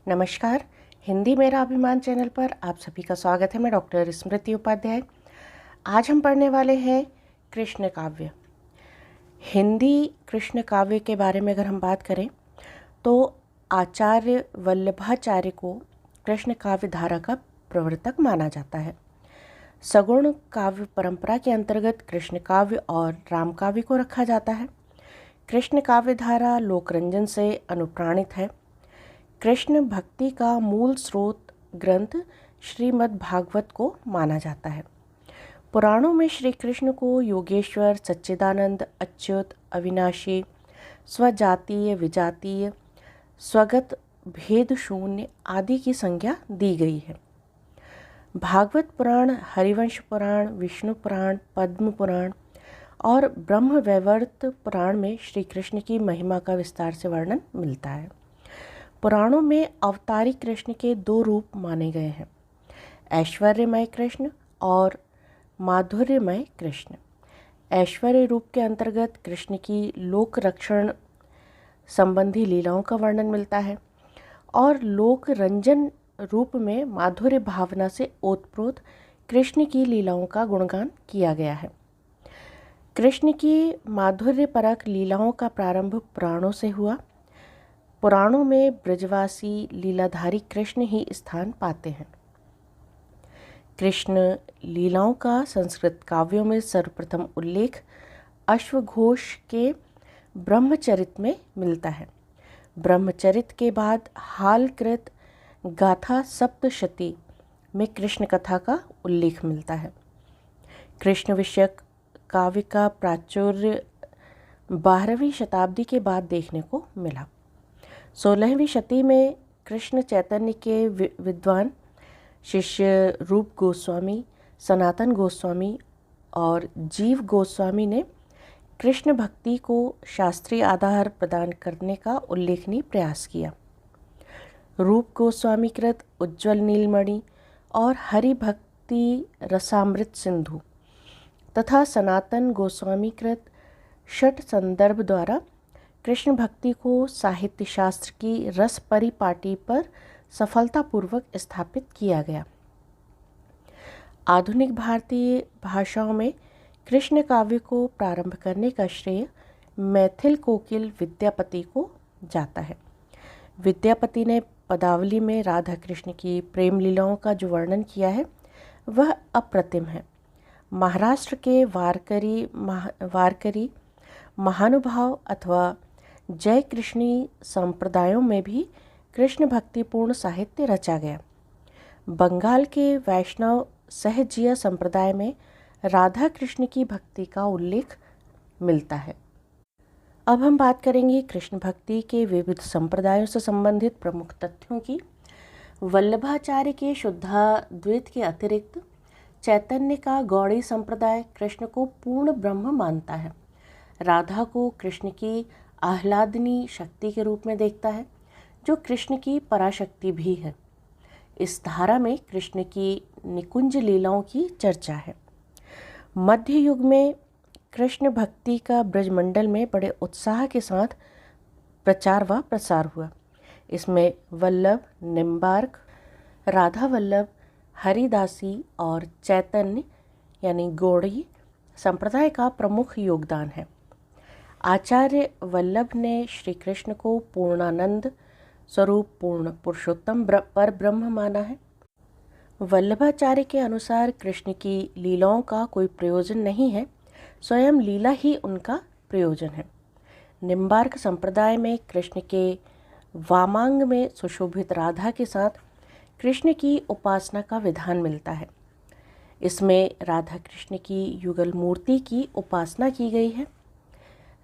नमस्कार। हिंदी मेरा अभिमान चैनल पर आप सभी का स्वागत है। मैं डॉक्टर स्मृति उपाध्याय। आज हम पढ़ने वाले हैं कृष्ण काव्य। हिंदी कृष्ण काव्य के बारे में अगर हम बात करें तो आचार्य वल्लभाचार्य को कृष्ण काव्य धारा का प्रवर्तक माना जाता है। सगुण काव्य परंपरा के अंतर्गत कृष्ण काव्य और राम काव्य को रखा जाता है। कृष्ण काव्य धारा लोकरंजन से अनुप्राणित है। कृष्ण भक्ति का मूल स्रोत ग्रंथ श्रीमद् भागवत को माना जाता है। पुराणों में श्री कृष्ण को योगेश्वर, सच्चिदानंद, अच्युत, अविनाशी, स्वजातीय, विजातीय, स्वगत, भेद शून्य आदि की संज्ञा दी गई है। भागवत पुराण, हरिवंश पुराण, विष्णु पुराण, पद्म पुराण और ब्रह्म वैवर्त पुराण में श्री कृष्ण की महिमा का विस्तार से वर्णन मिलता है। पुराणों में अवतारी कृष्ण के दो रूप माने गए हैं, ऐश्वर्यमय कृष्ण और माधुर्यमय कृष्ण। ऐश्वर्य रूप के अंतर्गत कृष्ण की लोक रक्षण संबंधी लीलाओं का वर्णन मिलता है और लोक रंजन रूप में माधुर्य भावना से ओतप्रोत कृष्ण की लीलाओं का गुणगान किया गया है। कृष्ण की माधुर्य परक लीलाओं का प्रारंभ पुराणों से हुआ। पुराणों में ब्रजवासी लीलाधारी कृष्ण ही स्थान पाते हैं। कृष्ण लीलाओं का संस्कृत काव्यों में सर्वप्रथम उल्लेख अश्वघोष के ब्रह्मचरित में मिलता है। ब्रह्मचरित के बाद हालकृत गाथा सप्तशती में कृष्ण कथा का उल्लेख मिलता है। कृष्ण विषयक काव्य का प्राचुर्य 12वीं शताब्दी के बाद देखने को मिला। 16वीं शती में कृष्ण चैतन्य के विद्वान शिष्य रूप गोस्वामी, सनातन गोस्वामी और जीव गोस्वामी ने कृष्ण भक्ति को शास्त्रीय आधार प्रदान करने का उल्लेखनीय प्रयास किया। रूप गोस्वामी कृत उज्ज्वल नीलमणि और हरि भक्ति रसामृत सिंधु तथा सनातन गोस्वामी कृत षट संदर्भ द्वारा कृष्ण भक्ति को साहित्य शास्त्र की रस परिपाटी पर सफलतापूर्वक स्थापित किया गया। आधुनिक भारतीय भाषाओं में कृष्ण काव्य को प्रारंभ करने का श्रेय मैथिल कोकिल विद्यापति को जाता है। विद्यापति ने पदावली में राधा कृष्ण की प्रेम लीलाओं का जो वर्णन किया है वह अप्रतिम है। महाराष्ट्र के वारकरी महानुभाव अथवा जय कृष्णी संप्रदायों में भी कृष्ण भक्तिपूर्ण साहित्य रचा गया। बंगाल के वैष्णव सहजीय संप्रदाय में राधा कृष्ण की भक्ति का उल्लेख मिलता है। अब हम बात करेंगे कृष्ण भक्ति के विविध संप्रदायों से संबंधित प्रमुख तथ्यों की। वल्लभाचार्य के शुद्धाद्वैत के अतिरिक्त चैतन्य का गौड़ी संप्रदाय कृष्ण को पूर्ण ब्रह्म मानता है। राधा को कृष्ण की आह्लादनी शक्ति के रूप में देखता है, जो कृष्ण की पराशक्ति भी है। इस धारा में कृष्ण की निकुंज लीलाओं की चर्चा है। मध्य युग में कृष्ण भक्ति का ब्रजमंडल में बड़े उत्साह के साथ प्रचार व प्रसार हुआ। इसमें वल्लभ, निम्बार्क, राधा वल्लभ, हरिदासी और चैतन्य यानी गौड़ी संप्रदाय का प्रमुख योगदान है। आचार्य वल्लभ ने श्री कृष्ण को पूर्णानंद स्वरूप पूर्ण पुरुषोत्तम पर ब्रह्म माना है। वल्लभाचार्य के अनुसार कृष्ण की लीलाओं का कोई प्रयोजन नहीं है, स्वयं लीला ही उनका प्रयोजन है। निम्बार्क संप्रदाय में कृष्ण के वामांग में सुशोभित राधा के साथ कृष्ण की उपासना का विधान मिलता है। इसमें राधा कृष्ण की युगल मूर्ति की उपासना की गई है।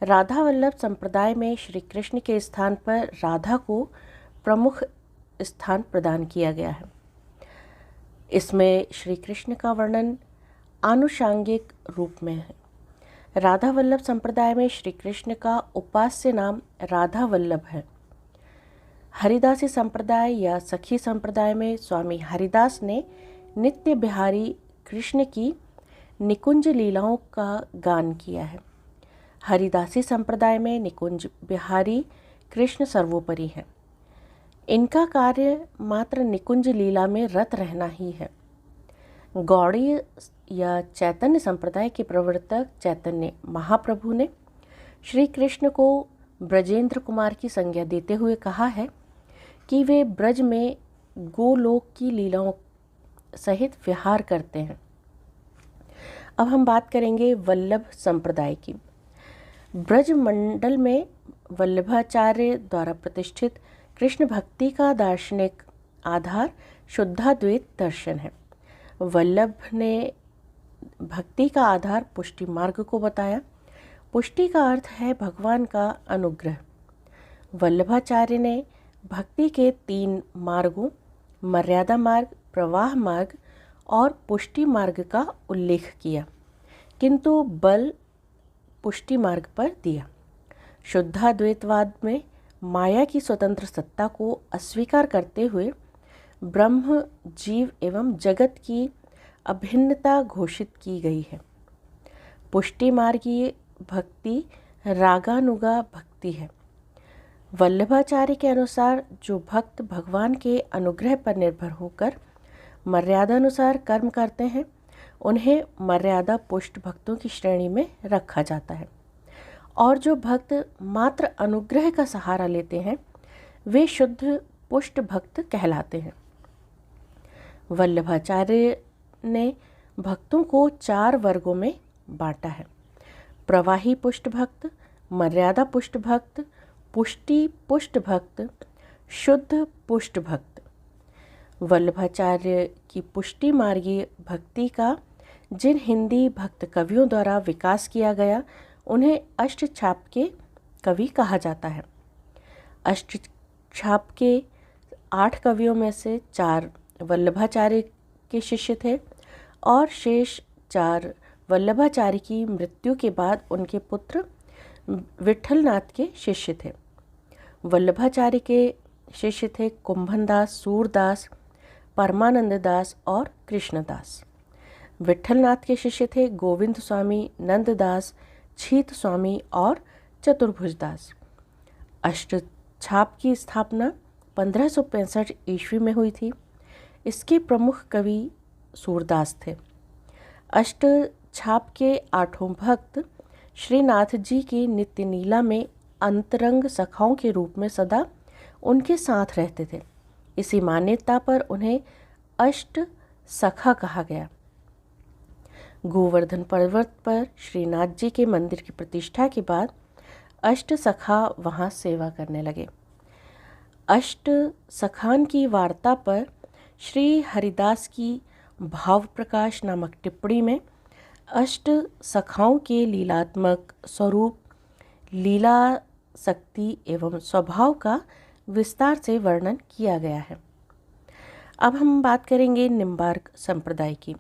राधा वल्लभ संप्रदाय में श्री कृष्ण के स्थान पर राधा को प्रमुख स्थान प्रदान किया गया है। इसमें श्री कृष्ण का वर्णन आनुषांगिक रूप में है। राधा वल्लभ संप्रदाय में श्री कृष्ण का उपास्य नाम राधा वल्लभ है। हरिदासी संप्रदाय या सखी संप्रदाय में स्वामी हरिदास ने नित्य बिहारी कृष्ण की निकुंज लीलाओं का गान किया है। हरिदासी संप्रदाय में निकुंज बिहारी कृष्ण सर्वोपरि है। इनका कार्य मात्र निकुंज लीला में रत रहना ही है। गौड़ीय या चैतन्य संप्रदाय के प्रवर्तक चैतन्य महाप्रभु ने श्री कृष्ण को ब्रजेंद्र कुमार की संज्ञा देते हुए कहा है कि वे ब्रज में गोलोक की लीलाओं सहित विहार करते हैं। अब हम बात करेंगे वल्लभ संप्रदाय की। ब्रज मंडल में वल्लभाचार्य द्वारा प्रतिष्ठित कृष्ण भक्ति का दार्शनिक आधार शुद्धाद्वैत दर्शन है। वल्लभ ने भक्ति का आधार पुष्टि मार्ग को बताया। पुष्टि का अर्थ है भगवान का अनुग्रह। वल्लभाचार्य ने भक्ति के 3 मार्गों मर्यादा मार्ग, प्रवाह मार्ग और पुष्टि मार्ग का उल्लेख किया, किंतु बल पुष्टि मार्ग पर दिया। शुद्धाद्वैतवाद में माया की स्वतंत्र सत्ता को अस्वीकार करते हुए ब्रह्म, जीव एवं जगत की अभिन्नता घोषित की गई है। पुष्टि मार्गीय भक्ति रागानुगा भक्ति है। वल्लभाचार्य के अनुसार जो भक्त भगवान के अनुग्रह पर निर्भर होकर मर्यादानुसार कर्म करते हैं, उन्हें मर्यादा पुष्ट भक्तों की श्रेणी में रखा जाता है, और जो भक्त मात्र अनुग्रह का सहारा लेते हैं वे शुद्ध पुष्ट भक्त कहलाते हैं। वल्लभाचार्य ने भक्तों को 4 वर्गों में बांटा है: प्रवाही पुष्ट भक्त, मर्यादा पुष्ट भक्त, पुष्टि पुष्ट भक्त, शुद्ध पुष्ट भक्त। वल्लभाचार्य की पुष्टि मार्गीय भक्ति का जिन हिंदी भक्त कवियों द्वारा विकास किया गया उन्हें अष्टछाप के कवि कहा जाता है। अष्टछाप के 8 कवियों में से 4 वल्लभाचार्य के शिष्य थे और शेष 4 वल्लभाचार्य की मृत्यु के बाद उनके पुत्र विठलनाथ के शिष्य थे। वल्लभाचार्य के शिष्य थे कुंभनदास, सूरदास, परमानंद दास और कृष्णदास। विठलनाथ के शिष्य थे गोविंद स्वामी, नंददास, छीत स्वामी और चतुर्भुजदास। अष्टछाप की स्थापना 1565 ईस्वी में हुई थी। इसके प्रमुख कवि सूरदास थे। अष्टछाप के 8 भक्त श्रीनाथ जी की नित्य लीला में अंतरंग सखाओं के रूप में सदा उनके साथ रहते थे। इसी मान्यता पर उन्हें अष्ट सखा कहा गया। गोवर्धन पर्वत पर श्रीनाथ जी के मंदिर की प्रतिष्ठा के बाद अष्ट सखा वहाँ सेवा करने लगे। अष्ट सखान की वार्ता पर श्री हरिदास की भाव प्रकाश नामक टिप्पणी में अष्ट सखाओं के लीलात्मक स्वरूप, लीला शक्ति एवं स्वभाव का विस्तार से वर्णन किया गया है। अब हम बात करेंगे निम्बार्क संप्रदाय की।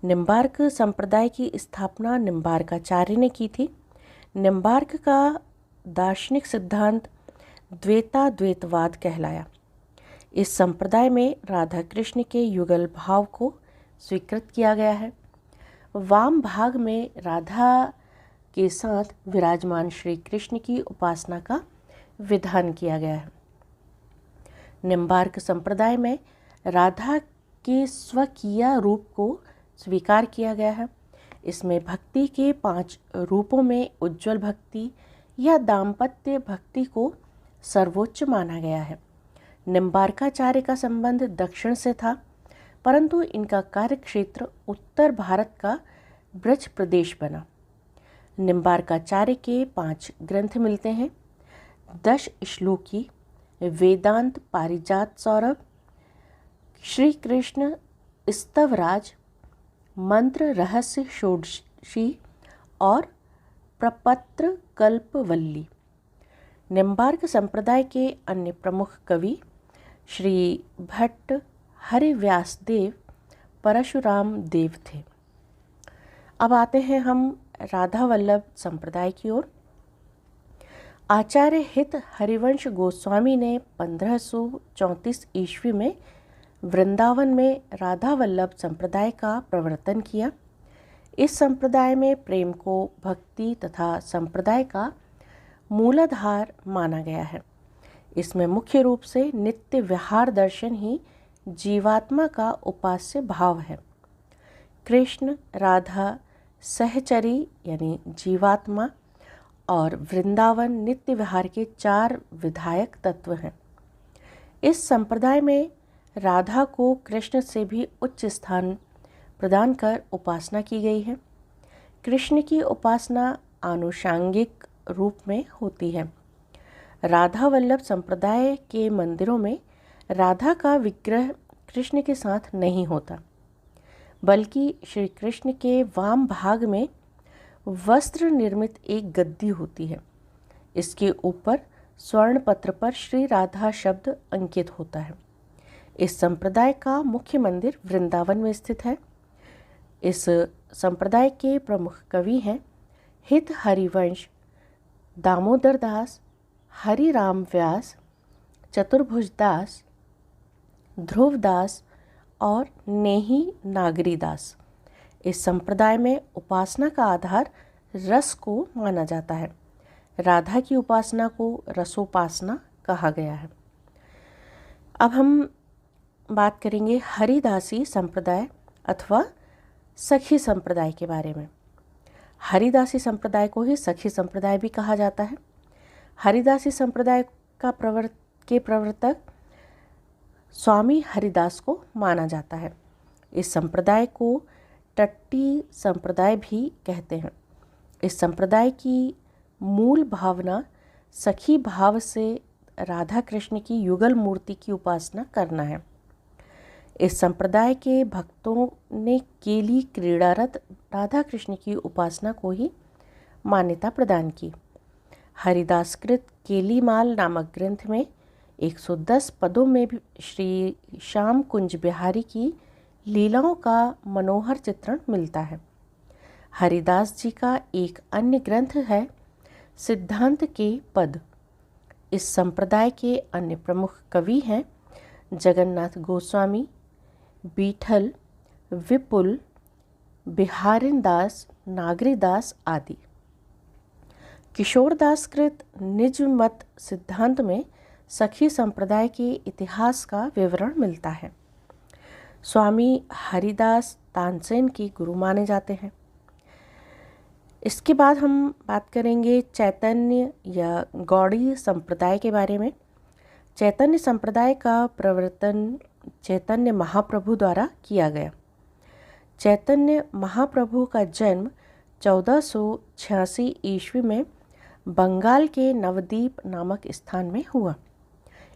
निम्बार्क संप्रदाय की स्थापना निम्बार्काचार्य ने की थी। निम्बार्क का दार्शनिक सिद्धांत द्वैताद्वैतवाद कहलाया। इस संप्रदाय में राधा कृष्ण के युगल भाव को स्वीकृत किया गया है। वाम भाग में राधा के साथ विराजमान श्री कृष्ण की उपासना का विधान किया गया है। निम्बार्क संप्रदाय में राधा के स्वकीय रूप को स्वीकार किया गया है। इसमें भक्ति के 5 रूपों में उज्ज्वल भक्ति या दाम्पत्य भक्ति को सर्वोच्च माना गया है। निम्बार्काचार्य का संबंध दक्षिण से था, परंतु इनका कार्यक्षेत्र उत्तर भारत का ब्रज प्रदेश बना। निम्बार्काचार्य के 5 ग्रंथ मिलते हैं: 10 श्लोकी, वेदांत पारिजात सौरभ, श्री कृष्ण स्तवराज, मंत्र रहस्य षोडशी और प्रपत्र कल्पवल्ली। निम्बार्क संप्रदाय के अन्य प्रमुख कवि श्री भट्ट, हरिव्यासदेव, परशुराम देव थे। अब आते हैं हम राधा वल्लभ संप्रदाय की ओर। आचार्य हित हरिवंश गोस्वामी ने 1534 ईस्वी में वृंदावन में राधा वल्लभ संप्रदाय का प्रवर्तन किया। इस संप्रदाय में प्रेम को भक्ति तथा संप्रदाय का मूलाधार माना गया है। इसमें मुख्य रूप से नित्य विहार दर्शन ही जीवात्मा का उपास्य भाव है। कृष्ण, राधा, सहचरी यानी जीवात्मा और वृंदावन नित्य विहार के 4 विधायक तत्व हैं। इस संप्रदाय में राधा को कृष्ण से भी उच्च स्थान प्रदान कर उपासना की गई है। कृष्ण की उपासना आनुषांगिक रूप में होती है। राधा वल्लभ संप्रदाय के मंदिरों में राधा का विग्रह कृष्ण के साथ नहीं होता, बल्कि श्री कृष्ण के वाम भाग में वस्त्र निर्मित एक गद्दी होती है। इसके ऊपर स्वर्ण पत्र पर श्री राधा शब्द अंकित होता है। इस संप्रदाय का मुख्य मंदिर वृंदावन में स्थित है। इस संप्रदाय के प्रमुख कवि हैं हित हरिवंश, दामोदर दास, हरिराम व्यास, चतुर्भुज दास, ध्रुव दास और नेही नागरी दास। इस संप्रदाय में उपासना का आधार रस को माना जाता है। राधा की उपासना को रसोपासना कहा गया है। अब हम बात करेंगे हरिदासी संप्रदाय अथवा सखी संप्रदाय के बारे में। हरिदासी संप्रदाय को ही सखी संप्रदाय भी कहा जाता है। हरिदासी संप्रदाय का प्रवर्तक स्वामी हरिदास को माना जाता है। इस संप्रदाय को टट्टी संप्रदाय भी कहते हैं। इस संप्रदाय की मूल भावना सखी भाव से राधा कृष्ण की युगल मूर्ति की उपासना करना है। इस संप्रदाय के भक्तों ने केली क्रीड़ारत राधा कृष्ण की उपासना को ही मान्यता प्रदान की। हरिदासकृत केलीमाल नामक ग्रंथ में 110 पदों में भी श्री श्याम कुंज बिहारी की लीलाओं का मनोहर चित्रण मिलता है। हरिदास जी का एक अन्य ग्रंथ है सिद्धांत के पद। इस संप्रदाय के अन्य प्रमुख कवि हैं जगन्नाथ गोस्वामी, बीठल, विपुल, बिहारिन दास, नागरी दास आदि। किशोरदास कृत निज मत सिद्धांत में सखी संप्रदाय के इतिहास का विवरण मिलता है। स्वामी हरिदास तानसेन के गुरु माने जाते हैं। इसके बाद हम बात करेंगे चैतन्य या गौड़ी संप्रदाय के बारे में। चैतन्य संप्रदाय का प्रवर्तन चैतन्य महाप्रभु द्वारा किया गया। चैतन्य महाप्रभु का जन्म 1486 ईस्वी में बंगाल के नवद्वीप नामक स्थान में हुआ।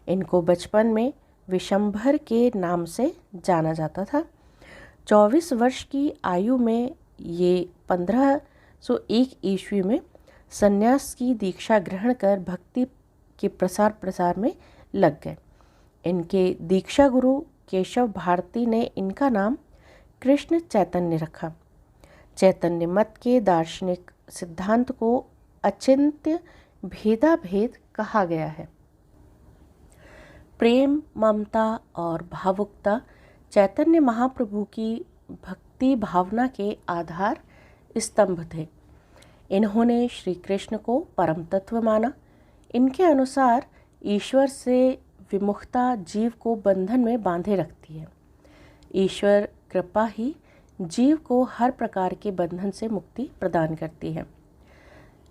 इनको बचपन में विशंभर के नाम से जाना जाता था। 24 वर्ष की आयु में ये 1501 ईस्वी में संन्यास की दीक्षा ग्रहण कर भक्ति के प्रसार में लग गए। इनके दीक्षा गुरु केशव भारती ने इनका नाम कृष्ण चैतन्य रखा। चैतन्य मत के दार्शनिक सिद्धांत को अचिंत्य भेदाभेद कहा गया है। प्रेम, ममता और भावुकता चैतन्य महाप्रभु की भक्ति भावना के आधार स्तंभ थे। इन्होंने श्री कृष्ण को परम तत्व माना। इनके अनुसार ईश्वर से विमुखता जीव को बंधन में बांधे रखती है। ईश्वर कृपा ही जीव को हर प्रकार के बंधन से मुक्ति प्रदान करती है।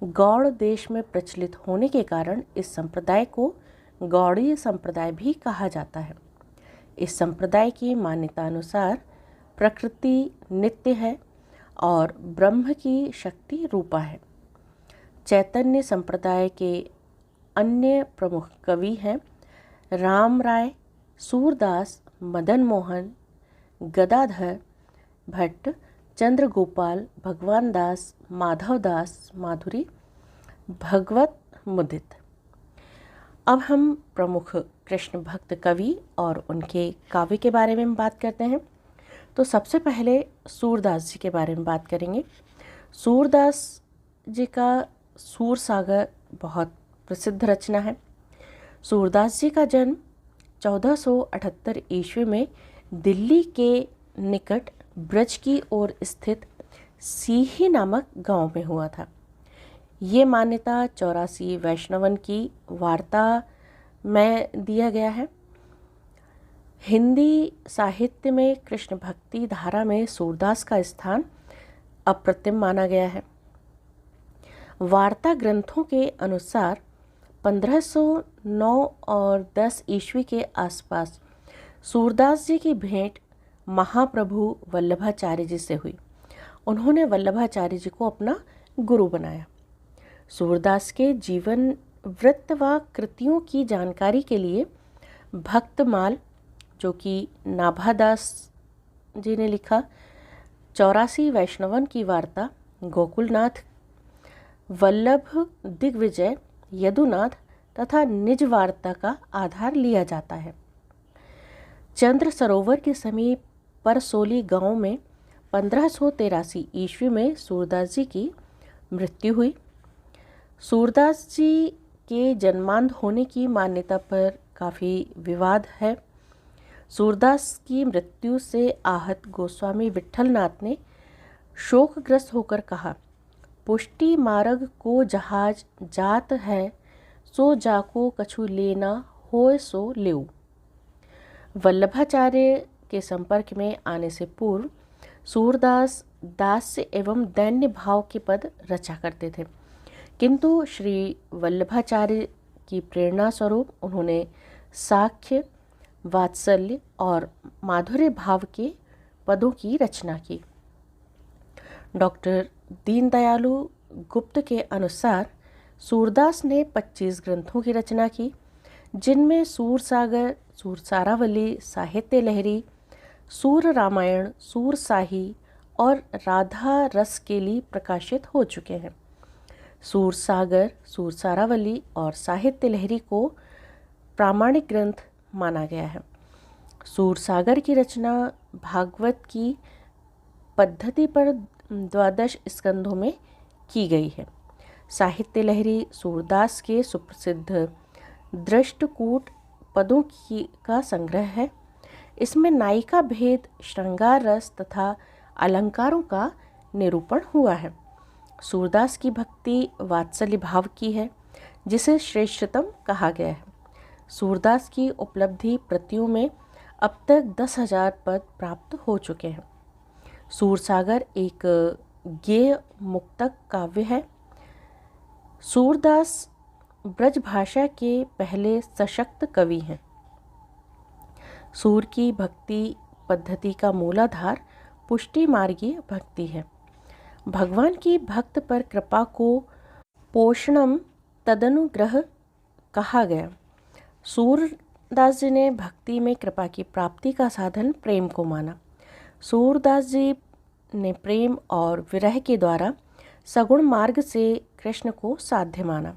गौड़ देश में प्रचलित होने के कारण इस संप्रदाय को गौड़ीय संप्रदाय भी कहा जाता है। इस संप्रदाय की मान्यता अनुसार प्रकृति नित्य है और ब्रह्म की शक्ति रूपा है। चैतन्य संप्रदाय के अन्य प्रमुख कवि हैं राम राय, सूरदास, मदन मोहन, गदाधर भट्ट, चंद्रगोपाल, भगवान दास, माधव दास, माधुरी, भगवत मुदित। अब हम प्रमुख कृष्ण भक्त कवि और उनके काव्य के बारे में बात करते हैं। तो सबसे पहले सूरदास जी के बारे में बात करेंगे। सूरदास जी का सूर सागर बहुत प्रसिद्ध रचना है। सूरदास जी का जन्म 1478 ईस्वी में दिल्ली के निकट ब्रज की ओर स्थित सीही नामक गांव में हुआ था। ये मान्यता 84 वैष्णवन की वार्ता में दिया गया है। हिंदी साहित्य में कृष्ण भक्ति धारा में सूरदास का स्थान अप्रतिम माना गया है। वार्ता ग्रंथों के अनुसार 1509 और 10 ईस्वी के आसपास सूरदास जी की भेंट महाप्रभु वल्लभाचार्य जी से हुई। उन्होंने वल्लभाचार्य जी को अपना गुरु बनाया। सूरदास के जीवन वृत्त व कृतियों की जानकारी के लिए भक्तमाल, जो कि नाभादास जी ने लिखा, 84 वैष्णवन की वार्ता, गोकुलनाथ, वल्लभ दिग्विजय, यदुनाथ तथा निज वार्ता का आधार लिया जाता है। चंद्र सरोवर के समीप परसोली गांव में 1583 ईस्वी में सूरदास जी की मृत्यु हुई। सूरदास जी के जन्मांध होने की मान्यता पर काफ़ी विवाद है। सूरदास की मृत्यु से आहत गोस्वामी विट्ठलनाथ ने शोकग्रस्त होकर कहा, पुष्टि मार्ग को जहाज जात है, सो जाको कछु लेना होए सो लेऊ। वल्लभाचार्य के संपर्क में आने से पूर्व सूरदास दास्य एवं दैन्य भाव के पद रचा करते थे, किंतु श्री वल्लभाचार्य की प्रेरणा स्वरूप उन्होंने साख्य, वात्सल्य और माधुर्य भाव के पदों की रचना की। डॉक्टर दीनदयालु गुप्त के अनुसार सूरदास ने 25 ग्रंथों की रचना की, जिनमें सूरसागर, सूरसारावली, साहित्य लहरी, सूर रामायण, सूरसाही और राधा रस केली प्रकाशित हो चुके हैं। सूरसागर, सूरसारावली और साहित्य लहरी को प्रामाणिक ग्रंथ माना गया है। सूरसागर की रचना भागवत की पद्धति पर 12 स्कंधों में की गई है। साहित्य लहरी सूरदास के सुप्रसिद्ध दृष्टकूट पदों का संग्रह है। इसमें नायिका भेद, श्रृंगार रस तथा अलंकारों का निरूपण हुआ है। सूरदास की भक्ति वात्सल्य भाव की है, जिसे श्रेष्ठतम कहा गया है। सूरदास की उपलब्धि प्रतियों में अब तक 10,000 पद प्राप्त हो चुके हैं। सूरसागर एक गेय मुक्तक काव्य है। सूरदास ब्रज भाषा के पहले सशक्त कवि हैं। सूर की भक्ति पद्धति का मूलाधार पुष्टि मार्गीय भक्ति है। भगवान की भक्त पर कृपा को पोषणम तदनुग्रह कहा गया। सूरदास जी ने भक्ति में कृपा की प्राप्ति का साधन प्रेम को माना। सूरदास जी ने प्रेम और विरह के द्वारा सगुण मार्ग से कृष्ण को साध्य माना।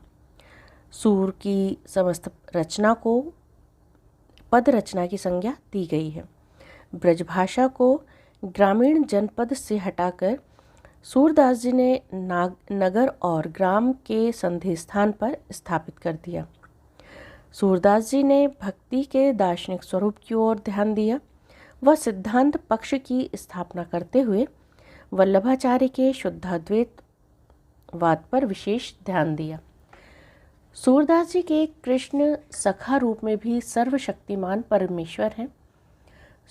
सूर की समस्त रचना को पद रचना की संज्ञा दी गई है। ब्रजभाषा को ग्रामीण जनपद से हटाकर सूरदास जी ने नगर और ग्राम के संधि स्थान पर स्थापित कर दिया। सूरदास जी ने भक्ति के दार्शनिक स्वरूप की ओर ध्यान दिया। वह सिद्धांत पक्ष की स्थापना करते हुए वल्लभाचार्य के शुद्धाद्वैत वाद पर विशेष ध्यान दिया। सूरदास जी के कृष्ण सखा रूप में भी सर्वशक्तिमान परमेश्वर हैं।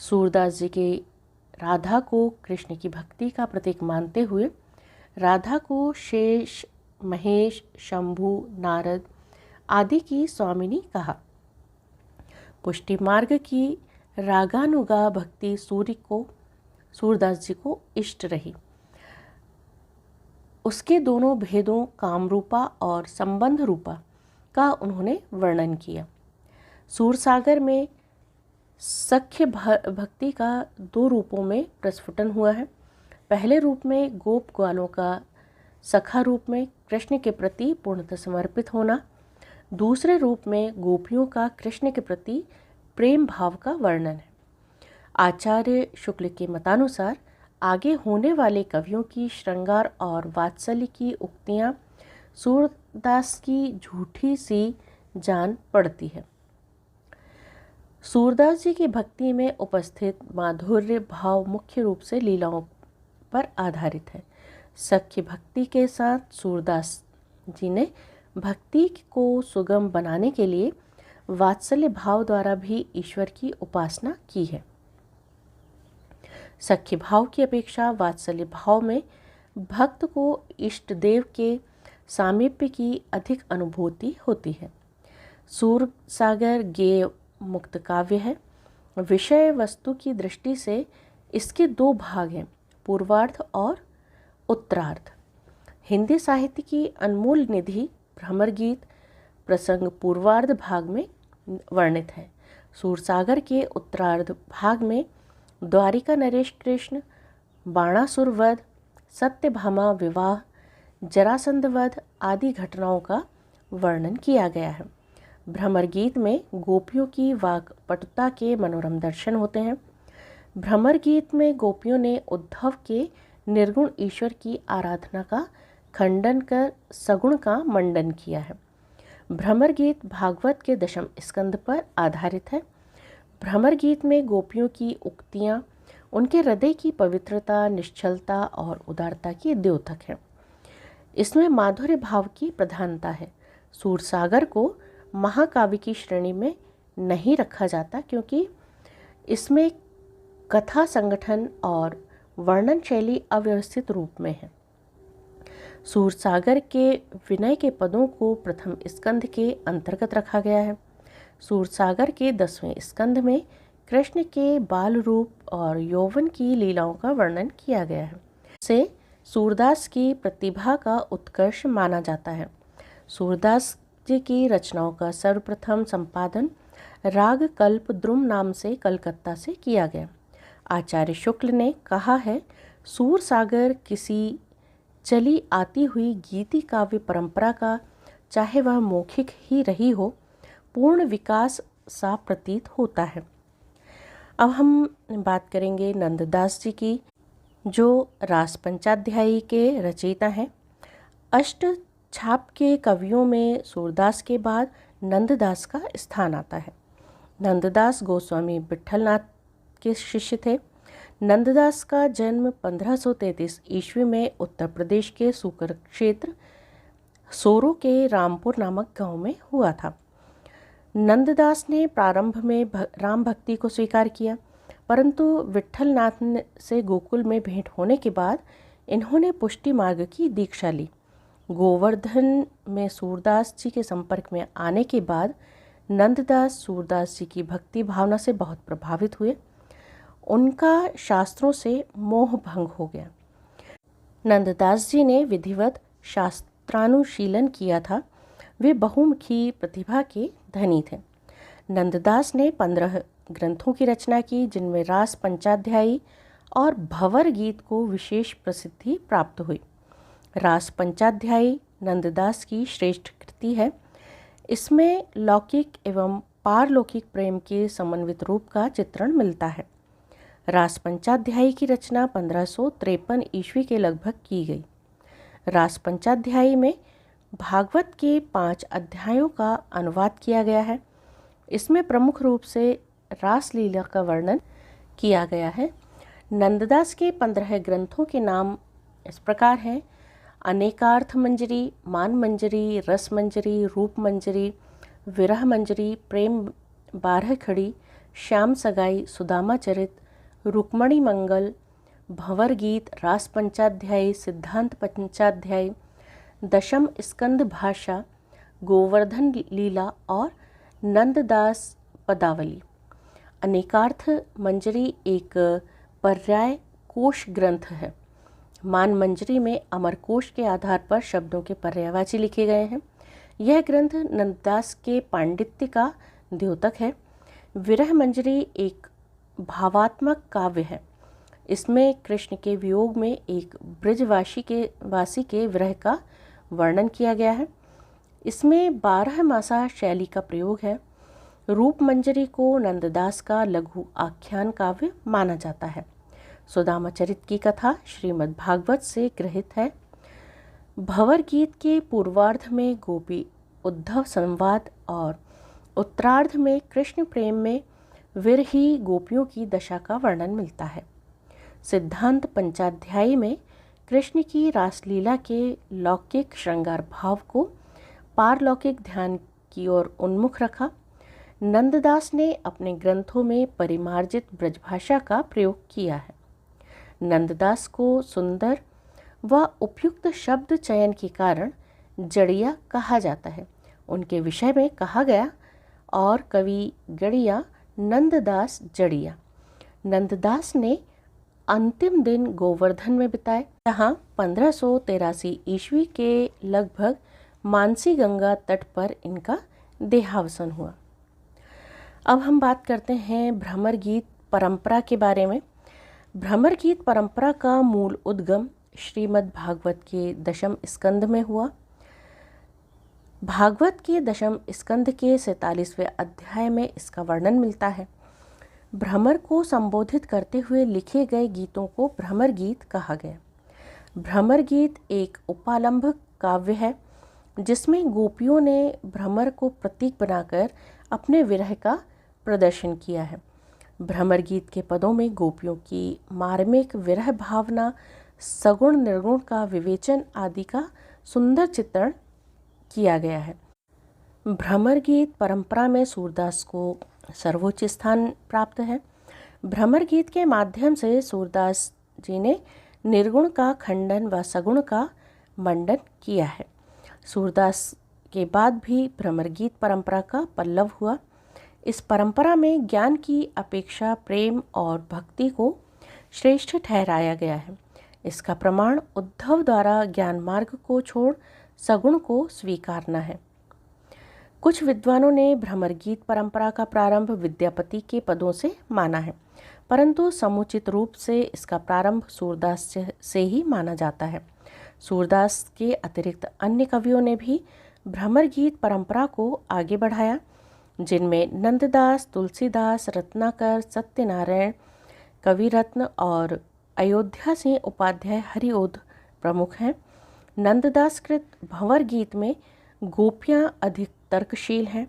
सूरदास जी के राधा को कृष्ण की भक्ति का प्रतीक मानते हुए राधा को शेष, महेश, शंभु, नारद आदि की स्वामिनी कहा। पुष्टि मार्ग की रागानुगा भक्ति सूरदास जी को इष्ट रही। उसके दोनों भेदों कामरूपा और संबंध रूपा का उन्होंने वर्णन किया। सूरसागर में सख्य भक्ति का 2 रूपों में प्रस्फुटन हुआ है। पहले रूप में गोप ग्वालों का सखा रूप में कृष्ण के प्रति पूर्णतः समर्पित होना, दूसरे रूप में गोपियों का कृष्ण के प्रति प्रेम भाव का वर्णन है। आचार्य शुक्ल के मतानुसार आगे होने वाले कवियों की श्रृंगार और वात्सल्य की उक्तियां सूरदास की झूठी सी जान पड़ती है। सूरदास जी की भक्ति में उपस्थित माधुर्य भाव मुख्य रूप से लीलाओं पर आधारित है। सख्य भक्ति के साथ सूरदास जी ने भक्ति को सुगम बनाने के लिए वात्सल्य भाव द्वारा भी ईश्वर की उपासना की है। सख्य भाव की अपेक्षा वात्सल्य भाव में भक्त को इष्ट देव के सामीप्य की अधिक अनुभूति होती है। सूरसागर गेय मुक्त काव्य है। विषय वस्तु की दृष्टि से इसके दो भाग हैं, पूर्वार्ध और उत्तरार्ध। हिंदी साहित्य की अनमोल निधि भ्रमर गीत प्रसंग पूर्वार्ध भाग में वर्णित है। सूरसागर के उत्तरार्ध भाग में द्वारिका नरेश कृष्ण, बाणासुर वध, सत्यभामा विवाह, जरासंध वध आदि घटनाओं का वर्णन किया गया है। भ्रमर गीत में गोपियों की वाक्पटुता के मनोरम दर्शन होते हैं। भ्रमर गीत में गोपियों ने उद्धव के निर्गुण ईश्वर की आराधना का खंडन कर सगुण का मंडन किया है। भ्रमर गीत भागवत के दशम स्कंद पर आधारित है। भ्रमर गीत में गोपियों की उक्तियाँ उनके हृदय की पवित्रता, निश्चलता और उदारता की द्योतक है। इसमें माधुर्य भाव की प्रधानता है। सूरसागर को महाकाव्य की श्रेणी में नहीं रखा जाता क्योंकि इसमें कथा संगठन और वर्णन शैली अव्यवस्थित रूप में है। सूरसागर के विनय के पदों को प्रथम स्कंध के अंतर्गत रखा गया है। सूरसागर के 10वें स्कंध में कृष्ण के बाल रूप और यौवन की लीलाओं का वर्णन किया गया है। इसे सूरदास की प्रतिभा का उत्कर्ष माना जाता है। सूरदास जी की रचनाओं का सर्वप्रथम संपादन राग कल्प द्रुम नाम से कलकत्ता से किया गया। आचार्य शुक्ल ने कहा है, सूरसागर किसी चली आती हुई गीति काव्य परंपरा का, चाहे वह मौखिक ही रही हो, पूर्ण विकास सा प्रतीत होता है। अब हम बात करेंगे नंददास जी की, जो रास पंचाध्यायी के रचयिता हैं। अष्ट छाप के कवियों में सूरदास के बाद नंददास का स्थान आता है। नंददास गोस्वामी विट्ठलनाथ के शिष्य थे। नंददास का जन्म 1533 ईस्वी में उत्तर प्रदेश के सूकर क्षेत्र सोरो के रामपुर नामक गांव में हुआ था। नंददास ने प्रारंभ में राम भक्ति को स्वीकार किया, परंतु विट्ठलनाथ से गोकुल में भेंट होने के बाद इन्होंने पुष्टि मार्ग की दीक्षा ली। गोवर्धन में सूरदास जी के संपर्क में आने के बाद नंददास सूरदास जी की भक्ति भावना से बहुत प्रभावित हुए। उनका शास्त्रों से मोह भंग हो गया। नंददास जी ने विधिवत शास्त्रानुशीलन किया था। वे बहुमुखी प्रतिभा के धनी थे। नंददास ने 15 ग्रंथों की रचना की, जिनमें रास पंचाध्यायी और भंवर गीत को विशेष प्रसिद्धि प्राप्त हुई। रास पंचाध्यायी नंददास की श्रेष्ठ कृति है। इसमें लौकिक एवं पारलौकिक प्रेम के समन्वित रूप का चित्रण मिलता है। रास पंचाध्यायी की रचना 1553 ईस्वी के लगभग की गई। रास पंचाध्यायी में भागवत के 5 अध्यायों का अनुवाद किया गया है। इसमें प्रमुख रूप से रासलीला का वर्णन किया गया है। नंददास के 15 ग्रंथों के नाम इस प्रकार हैं: अनेकार्थ मंजरी, मान मंजरी, रस मंजरी, रूप मंजरी, विरह मंजरी, प्रेम 12 खड़ी, श्याम सगाई, सुदामा चरित, रुक्मणी मंगल, भंवर गीत, रास पंचाध्यायी, सिद्धांत पंचाध्यायी, दशम स्कंद भाषा, गोवर्धन लीला और नंददास पदावली। अनेकार्थ मंजरी एक पर्याय कोश ग्रंथ है। मान मंजरी में अमरकोश के आधार पर शब्दों के पर्यायवाची लिखे गए हैं। यह ग्रंथ नंददास के पांडित्य का द्योतक है। विरह मंजरी एक भावात्मक काव्य है। इसमें कृष्ण के वियोग में एक ब्रजवासी के विरह का वर्णन किया गया है। इसमें 12 मासा शैली का प्रयोग है। रूप मंजरी को नंददास का लघु आख्यान काव्य माना जाता है। सुदामा चरित की कथा श्रीमद् भागवत से गृहीत है। भंवर गीत के पूर्वार्ध में गोपी उद्धव संवाद और उत्तरार्ध में कृष्ण प्रेम में विरही गोपियों की दशा का वर्णन मिलता है। सिद्धांत पंचाध्यायी में कृष्ण की रासलीला के लौकिक श्रृंगार भाव को पारलौकिक ध्यान की ओर उन्मुख रखा। नंददास ने अपने ग्रंथों में परिमार्जित ब्रजभाषा का प्रयोग किया है। नंददास को सुंदर व उपयुक्त शब्द चयन के कारण जड़िया कहा जाता है। उनके विषय में कहा गया, और कवि गड़िया नंददास जड़िया। नंददास ने अंतिम दिन गोवर्धन में बिताए, जहाँ 1583 ईस्वी के लगभग मानसी गंगा तट पर इनका देहावसान हुआ। अब हम बात करते हैं भ्रमर गीत परंपरा के बारे में। भ्रमर गीत परंपरा का मूल उद्गम श्रीमद् भागवत के दशम स्कंद में हुआ। भागवत के दशम स्कंद के 47वें अध्याय में इसका वर्णन मिलता है। भ्रमर को संबोधित करते हुए लिखे गए गीतों को भ्रमर गीत कहा गया। भ्रमर गीत एक उपालंभ काव्य है जिसमें गोपियों ने भ्रमर को प्रतीक बनाकर अपने विरह का प्रदर्शन किया है। भ्रमर गीत के पदों में गोपियों की मार्मिक विरह भावना, सगुण निर्गुण का विवेचन आदि का सुंदर चित्रण किया गया है। भ्रमर गीत परंपरा में सूरदास को सर्वोच्च स्थान प्राप्त है। भ्रमर गीत के माध्यम से सूरदास जी ने निर्गुण का खंडन व सगुण का मंडन किया है। सूरदास के बाद भी भ्रमर गीत परंपरा का पल्लव हुआ। इस परंपरा में ज्ञान की अपेक्षा प्रेम और भक्ति को श्रेष्ठ ठहराया गया है। इसका प्रमाण उद्धव द्वारा ज्ञान मार्ग को छोड़ सगुण को स्वीकारना है। कुछ विद्वानों ने भ्रमर गीत परंपरा का प्रारंभ विद्यापति के पदों से माना है, परंतु समुचित रूप से इसका प्रारंभ सूरदास से ही माना जाता है। सूरदास के अतिरिक्त अन्य कवियों ने भी भ्रमर गीत परंपरा को आगे बढ़ाया, जिनमें नंददास, तुलसीदास, रत्नाकर, सत्यनारायण, कविरत्न और अयोध्या सिंह उपाध्याय हरिओध प्रमुख हैं। नंददास कृत भंवर गीत में गोपियाँ अधिक तर्कशील हैं,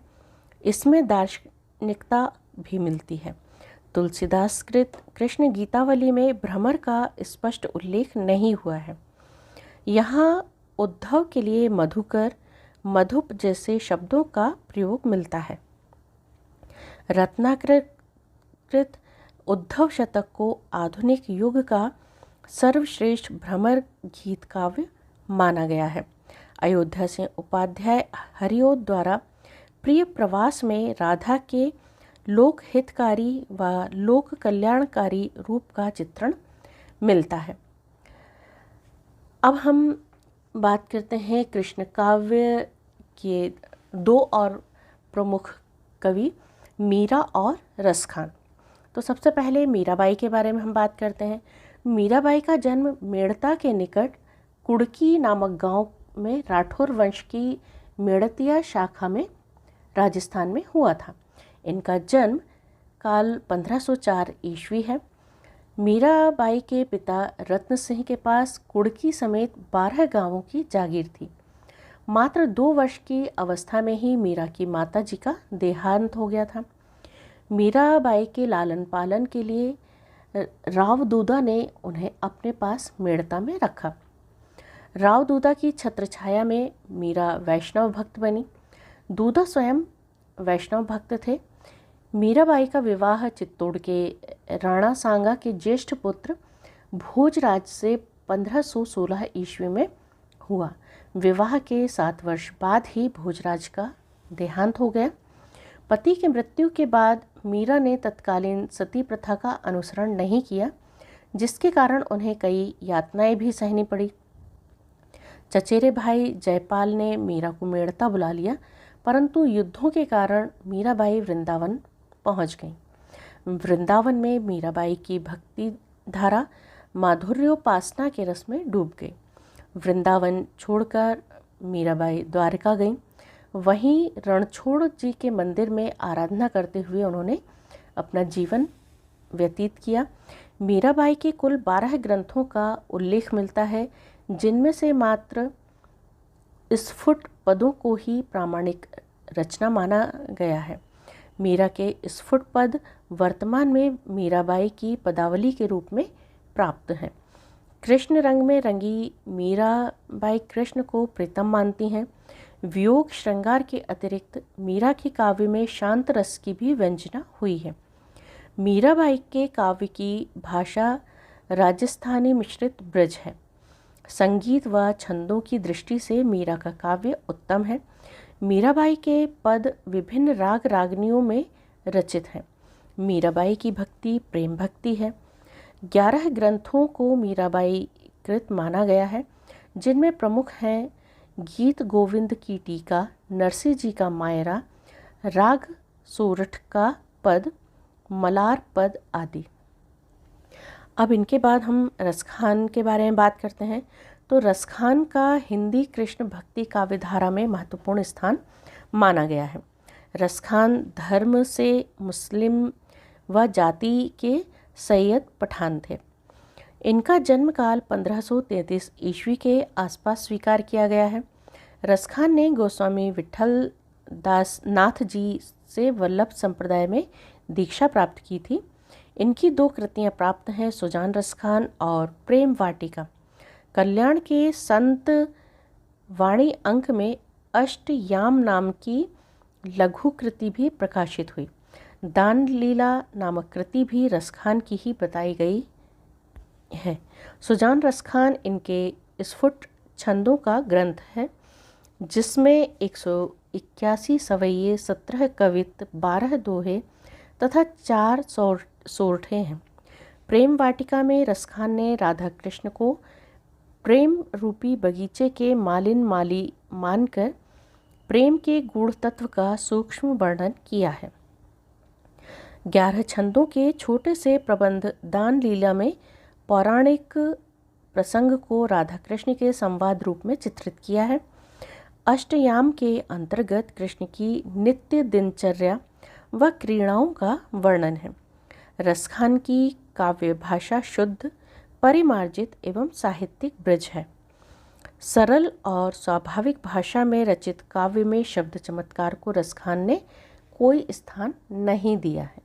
इसमें दार्शनिकता भी मिलती है। तुलसीदास कृत कृष्ण गीतावली में भ्रमर का स्पष्ट उल्लेख नहीं हुआ है। यहाँ उद्धव के लिए मधुकर, मधुप जैसे शब्दों का प्रयोग मिलता है। रत्नाकर कृत उद्धव शतक को आधुनिक युग का सर्वश्रेष्ठ भ्रमर गीत काव्य माना गया है। अयोध्या सिंह उपाध्याय हरिओध द्वारा प्रिय प्रवास में राधा के लोक हितकारी व लोक कल्याणकारी रूप का चित्रण मिलता है। अब हम बात करते हैं कृष्ण काव्य के दो और प्रमुख कवि मीरा और रसखान। तो सबसे पहले मीराबाई के बारे में हम बात करते हैं। मीराबाई का जन्म मेड़ता के निकट कुड़की नामक गांव में राठौर वंश की मेड़तिया शाखा में राजस्थान में हुआ था। इनका जन्म काल 1504 ईस्वी है। मीराबाई के पिता रत्न सिंह के पास कुड़की समेत 12 गांवों की जागीर थी। मात्र 2 वर्ष की अवस्था में ही मीरा की माता जी का देहांत हो गया था। मीराबाई के लालन पालन के लिए राव दूदा ने उन्हें अपने पास मेड़ता में रखा। राव दूदा की छत्रछाया में मीरा वैष्णव भक्त बनी। दूदा स्वयं वैष्णव भक्त थे। मीराबाई का विवाह चित्तौड़ के राणा सांगा के ज्येष्ठ पुत्र भोजराज से 1516 ईस्वी में हुआ। विवाह के 7 वर्ष बाद ही भोजराज का देहांत हो गया। पति की मृत्यु के बाद मीरा ने तत्कालीन सती प्रथा का अनुसरण नहीं किया, जिसके कारण उन्हें कई यातनाएं भी सहनी पड़ी। चचेरे भाई जयपाल ने मीरा को मेड़ता बुला लिया, परंतु युद्धों के कारण मीराबाई वृंदावन पहुंच गईं। वृंदावन में मीराबाई की भक्ति धारा माधुर्योपासना के रस में डूब गई। वृंदावन छोड़कर मीराबाई द्वारका गईं। वहीं रणछोड़ जी के मंदिर में आराधना करते हुए उन्होंने अपना जीवन व्यतीत किया। मीराबाई के कुल 12 ग्रंथों का उल्लेख मिलता है, जिनमें से मात्र स्फुट पदों को ही प्रामाणिक रचना माना गया है। मीरा के स्फुट पद वर्तमान में मीराबाई की पदावली के रूप में प्राप्त हैं। कृष्ण रंग में रंगी मीराबाई कृष्ण को प्रीतम मानती हैं। वियोग श्रृंगार के अतिरिक्त मीरा के काव्य में शांत रस की भी व्यंजना हुई है। मीराबाई के काव्य की भाषा राजस्थानी मिश्रित ब्रज है। संगीत व छंदों की दृष्टि से मीरा का काव्य उत्तम है। मीराबाई के पद विभिन्न राग रागनियों में रचित हैं। मीराबाई की भक्ति प्रेम भक्ति है। 11 ग्रंथों को मीराबाई कृत माना गया है, जिनमें प्रमुख हैं गीत गोविंद की टीका, नरसिंह जी का मायरा, राग सोरठ का पद, मलार पद आदि। अब इनके बाद हम रसखान के बारे में बात करते हैं। तो रसखान का हिंदी कृष्ण भक्ति काव्यधारा में महत्वपूर्ण स्थान माना गया है। रसखान धर्म से मुस्लिम व जाति के सैयद पठान थे। इनका जन्मकाल 1533 ईस्वी के आसपास स्वीकार किया गया है। रसखान ने गोस्वामी विठल दास नाथ जी से वल्लभ संप्रदाय में दीक्षा प्राप्त की थी। इनकी 2 कृतियां प्राप्त हैं, सुजान रसखान और प्रेम वाटिका। कल्याण के संत वाणी अंक में अष्टयाम नाम की लघु कृति भी प्रकाशित हुई। दान लीला नामक कृति भी रसखान की ही बताई गई है। सुजान रसखान इनके स्फुट छंदों का ग्रंथ है, जिसमें 181 सवैये, 17 कवित, 12 दोहे तथा 4 सोरठे हैं। प्रेम वाटिका में रसखान ने राधा कृष्ण को प्रेम रूपी बगीचे के मालिन माली मानकर प्रेम के गूढ़ तत्व का सूक्ष्म वर्णन किया है। 11 छंदों के छोटे से प्रबंध दान लीला में पौराणिक प्रसंग को राधा कृष्ण के संवाद रूप में चित्रित किया है। अष्टयाम के अंतर्गत कृष्ण की नित्य दिनचर्या व क्रीड़ाओं का वर्णन है। रसखान की काव्य भाषा शुद्ध, परिमार्जित एवं साहित्यिक ब्रज है। सरल और स्वाभाविक भाषा में रचित काव्य में शब्द चमत्कार को रसखान ने कोई स्थान नहीं दिया है।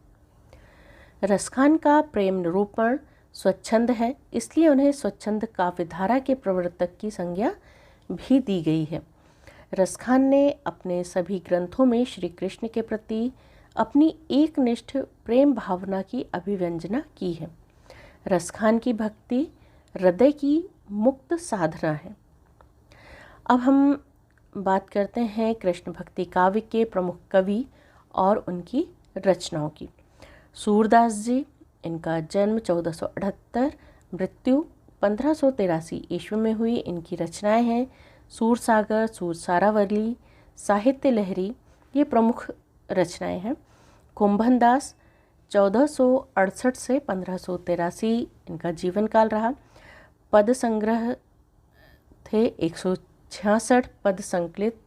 रसखान का प्रेम निरूपण स्वच्छंद है, इसलिए उन्हें स्वच्छंद काव्यधारा के प्रवर्तक की संज्ञा भी दी गई है। रसखान ने अपने सभी ग्रंथों में श्री कृष्ण के प्रति अपनी एकनिष्ठ प्रेम भावना की अभिव्यंजना की है। रसखान की भक्ति हृदय की मुक्त साधना है। अब हम बात करते हैं कृष्ण भक्ति काव्य के प्रमुख कवि और उनकी रचनाओं की। सूरदास जी, इनका जन्म 1478, मृत्यु 1583 ईस्वी में हुई। इनकी रचनाएं हैं सूरसागर, सूरसारावली, साहित्य लहरी, ये प्रमुख रचनाएं हैं। कुंभन दास 1468 से 1583 इनका जीवन काल रहा। पद संग्रह थे 166 पद संकलित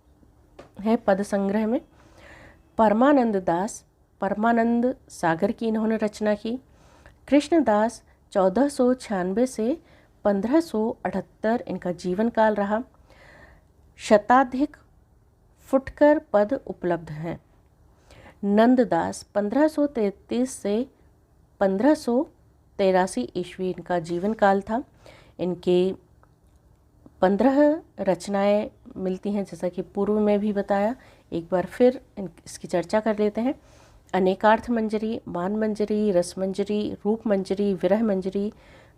है पद संग्रह में। परमानंद दास, परमानंद सागर की इन्होंने रचना की। कृष्णदास 1496 से 1578 इनका जीवन काल रहा। शताधिक फुटकर पद उपलब्ध हैं। नंददास 1533 से 1583 ईस्वी इनका जीवन काल था। इनके 15 रचनाएं मिलती हैं, जैसा कि पूर्व में भी बताया। एक बार फिर इसकी चर्चा कर लेते हैं। अनेकार्थ मंजरी, मान मंजरी, रस मंजरी, रूप मंजरी, विरह मंजरी,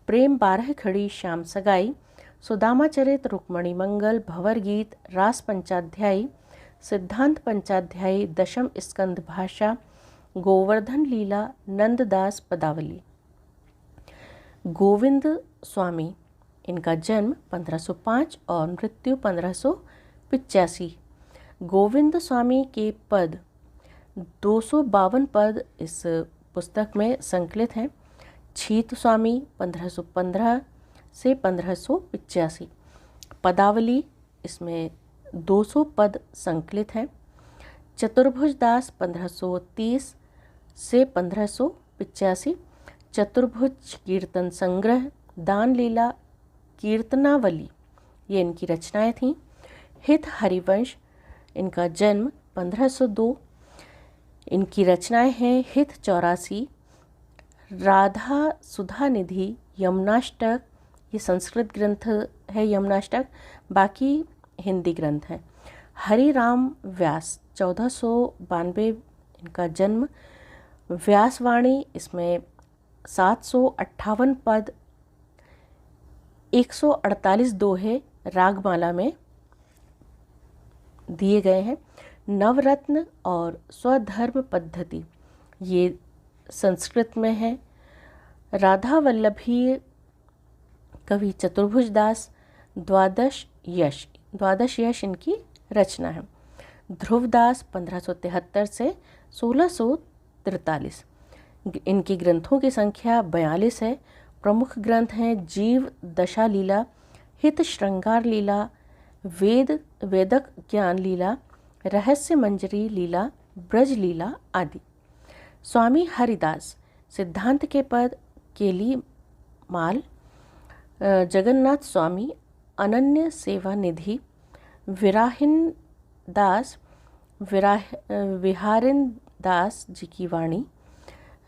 प्रेम 12 खड़ी, श्याम सगाई, सुदामा चरित, रुक्मणी मंगल, भंवर गीत, रास पंचाध्यायी, सिद्धांत पंचाध्यायी, दशम स्कंद भाषा, गोवर्धन लीला, नंददास पदावली। गोविंद स्वामी, इनका जन्म 1505 और मृत्यु 1585। गोविंद स्वामी के पद 252 पद इस पुस्तक में संकलित हैं। छीत स्वामी 1515 से 1585। पदावली, इसमें 200 पद संकलित हैं। चतुर्भुज दास 1530 से 1585। चतुर्भुज कीर्तन संग्रह, दान लीला, कीर्तनावली, ये इनकी रचनाएं थीं। हित हरिवंश, इनका जन्म 1502। इनकी रचनाएं हैं हित 84, राधा सुधा निधि, यमुनाष्टक, ये संस्कृत ग्रंथ है यमुनाष्टक, बाकी हिंदी ग्रंथ हैं। हरिराम व्यास 1492 इनका जन्म। व्यासवाणी, इसमें 758 पद, 148 दोहे रागमाला में दिए गए हैं। नवरत्न और स्वधर्म पद्धति ये संस्कृत में है। राधा वल्लभी कवि चतुर्भुज दास, द्वादश यश इनकी रचना है। ध्रुवदास 1573 से 1643। इनकी ग्रंथों की संख्या 42 है। प्रमुख ग्रंथ हैं जीव दशा लीला, हित श्रृंगार लीला, वेदक ज्ञान लीला, रहस्य मंजरी लीला, ब्रज लीला आदि। स्वामी हरिदास सिद्धांत के पद, केली माल, जगन्नाथ स्वामी अनन्य सेवा निधि, विराहिन दास जी की वाणी,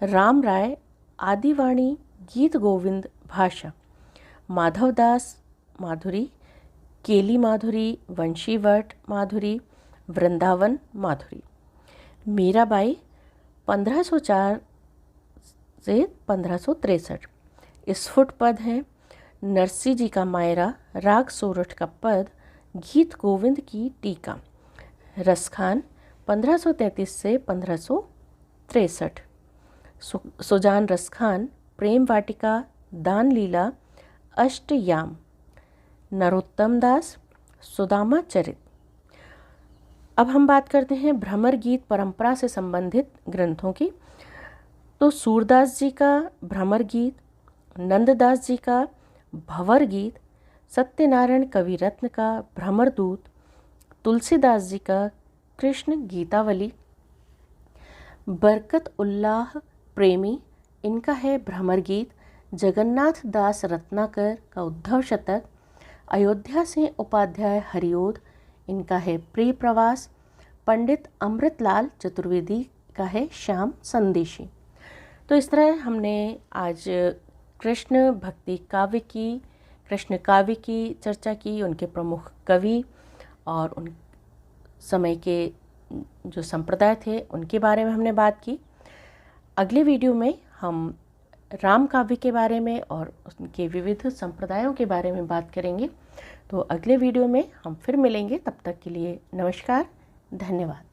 राम राय आदि वाणी, गीत गोविंद भाषा, माधवदास माधुरी, केली माधुरी, वंशीवट माधुरी, वृंदावन माधुरी। मीराबाई 1504 से 1563 स्फुट पद हैं। नरसी जी का मायरा, राग सोरठ का पद, गीत गोविंद की टीका। रसखान 1533 से 1563। सुजान रसखान, प्रेम वाटिका, दान लीला, अष्टयाम। नरोत्तम दास, सुदामा चरित। अब हम बात करते हैं भ्रमर गीत परंपरा से संबंधित ग्रंथों की। तो सूरदास जी का भ्रमर गीत, नंददास जी का भंवर गीत, सत्यनारायण कवि रत्न का भ्रमर दूत, तुलसीदास जी का कृष्ण गीतावली, बरकत उल्लाह प्रेमी इनका है भ्रमर गीत, जगन्नाथ दास रत्नाकर का उद्धव शतक, अयोध्या से उपाध्याय हरिओद इनका है प्रिय प्रवास, पंडित अमृतलाल चतुर्वेदी का है श्याम संदेशी। तो इस तरह हमने आज कृष्ण भक्ति काव्य की, कृष्ण काव्य की चर्चा की, उनके प्रमुख कवि और उन समय के जो संप्रदाय थे उनके बारे में हमने बात की। अगले वीडियो में हम राम काव्य के बारे में और उनके विविध संप्रदायों के बारे में बात करेंगे। तो अगले वीडियो में हम फिर मिलेंगे। तब तक के लिए नमस्कार, धन्यवाद।